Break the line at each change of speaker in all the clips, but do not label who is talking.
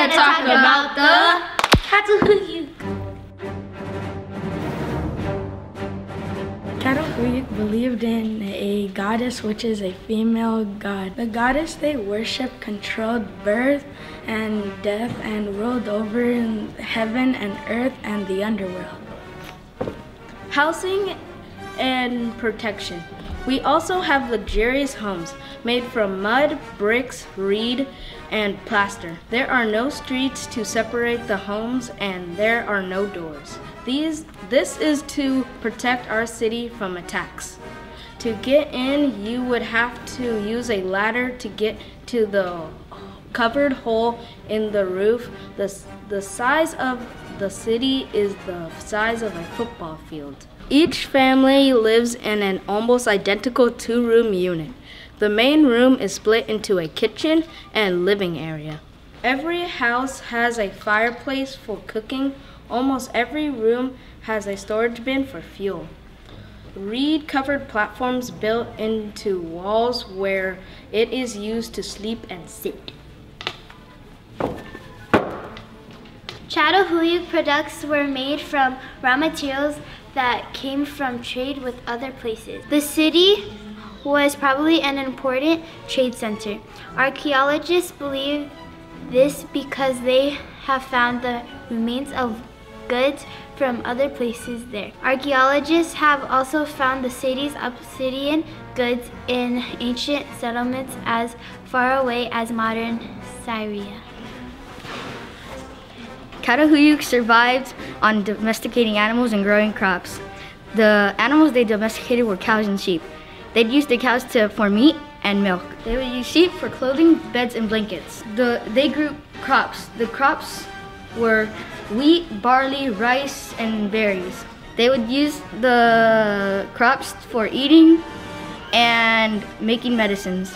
gonna talk about the Catal Huyuk. Catal Huyuk believed in a goddess, which is a female god. The goddess they worshiped controlled birth and death and ruled over heaven and earth and the underworld.
Housing and protection. We also have luxurious homes made from mud, bricks, reed, and plaster. There are no streets to separate the homes and there are no doors. This is to protect our city from attacks. To get in, you would have to use a ladder to get to the covered hole in the roof. The size of the city is the size of a football field. Each family lives in an almost identical two-room unit. The main room is split into a kitchen and living area. Every house has a fireplace for cooking. Almost every room has a storage bin for fuel. Reed-covered platforms built into walls where it is used to sleep and sit.
Catal Huyuk products were made from raw materials that came from trade with other places. The city was probably an important trade center. Archaeologists believe this because they have found the remains of goods from other places there. Archaeologists have also found the city's obsidian goods in ancient settlements as far away as modern Syria.
Catal Huyuk survived on domesticating animals and growing crops. The animals they domesticated were cows and sheep. They'd use the cows for meat and milk. They would use sheep for clothing, beds, and blankets. They grew crops. The crops were wheat, barley, rice, and berries. They would use the crops for eating and making medicines.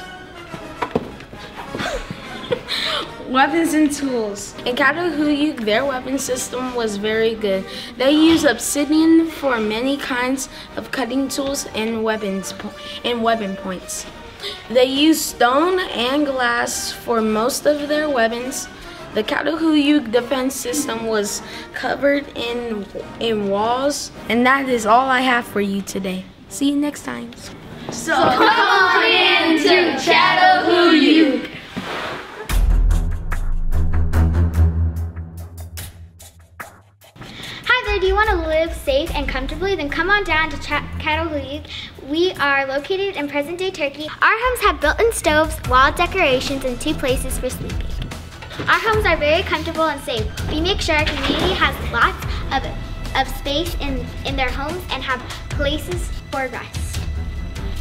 Weapons and tools. In Catal Huyuk, their weapon system was very good. They used obsidian for many kinds of cutting tools and weapon points. They used stone and glass for most of their weapons. The Catal Huyuk defense system was covered in walls. And that is all I have for you today. See you next time.
So come on in to Catal Huyuk.
Do you want to live safe and comfortably? Then come on down to Catal Huyuk. We are located in present-day Turkey. Our homes have built-in stoves, wall decorations, and 2 places for sleeping. Our homes are very comfortable and safe. We make sure our community has lots of space in their homes and have places for rest.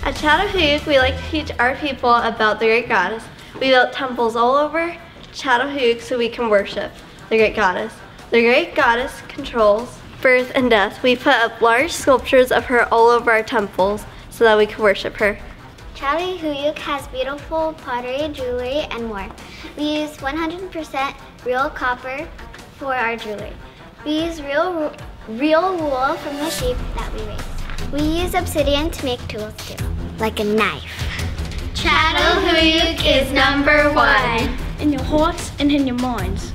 At Catal Huyuk, we like to teach our people about the great goddess. We built temples all over Catal Huyuk so we can worship the great goddess. The great goddess controls birth and death. We put up large sculptures of her all over our temples so that we can worship her.
Catal Huyuk has beautiful pottery, jewelry, and more. We use 100% real copper for our jewelry. We use real wool from the sheep that we raise. We use obsidian to make tools too, like a knife.
Catal Huyuk is #1
in your hearts and in your minds.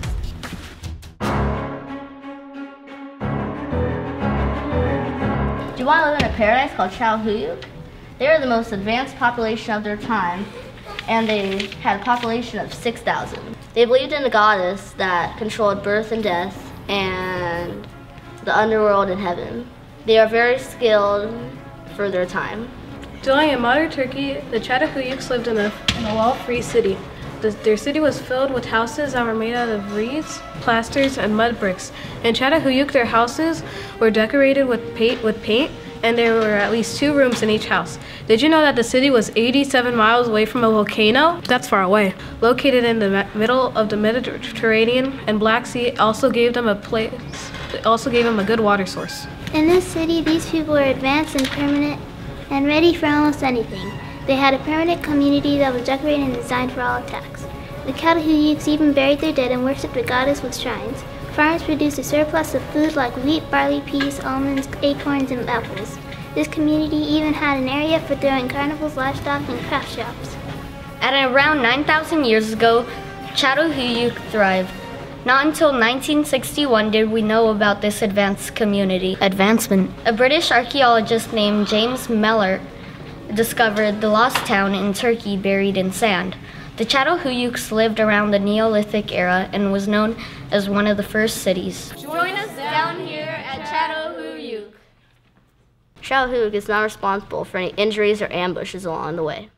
Do you want to live in a paradise called Catal Huyuk? They were the most advanced population of their time, and they had a population of 6,000. They believed in a goddess that controlled birth and death, and the underworld and heaven. They are very skilled for their time.
During in modern Turkey, the Catal Huyuks lived in a wall-free city. Their city was filled with houses that were made out of reeds, plasters, and mud bricks. In Catal Huyuk, their houses were decorated with paint, and there were at least 2 rooms in each house. Did you know that the city was 87 miles away from a volcano? That's far away. Located in the middle of the Mediterranean and Black Sea, also gave them a good water source.
In this city, these people were advanced and permanent and ready for almost anything. They had a permanent community that was decorated and designed for all attacks. The Catal Huyuks even buried their dead and worshipped the goddess with shrines. Farmers produced a surplus of food like wheat, barley, peas, almonds, acorns, and apples. This community even had an area for throwing carnivals, livestock, and craft shops.
At around 9,000 years ago, Catal Huyuk thrived.
Not until 1961 did we know about this advanced community advancement. A British archaeologist named James Mellor discovered the lost town in Turkey buried in sand. The Catal Huyuks lived around the Neolithic era and was known as one of the first cities.
Join us down here at Catal Huyuk.
Catal Huyuk is not responsible for any injuries or ambushes along the way.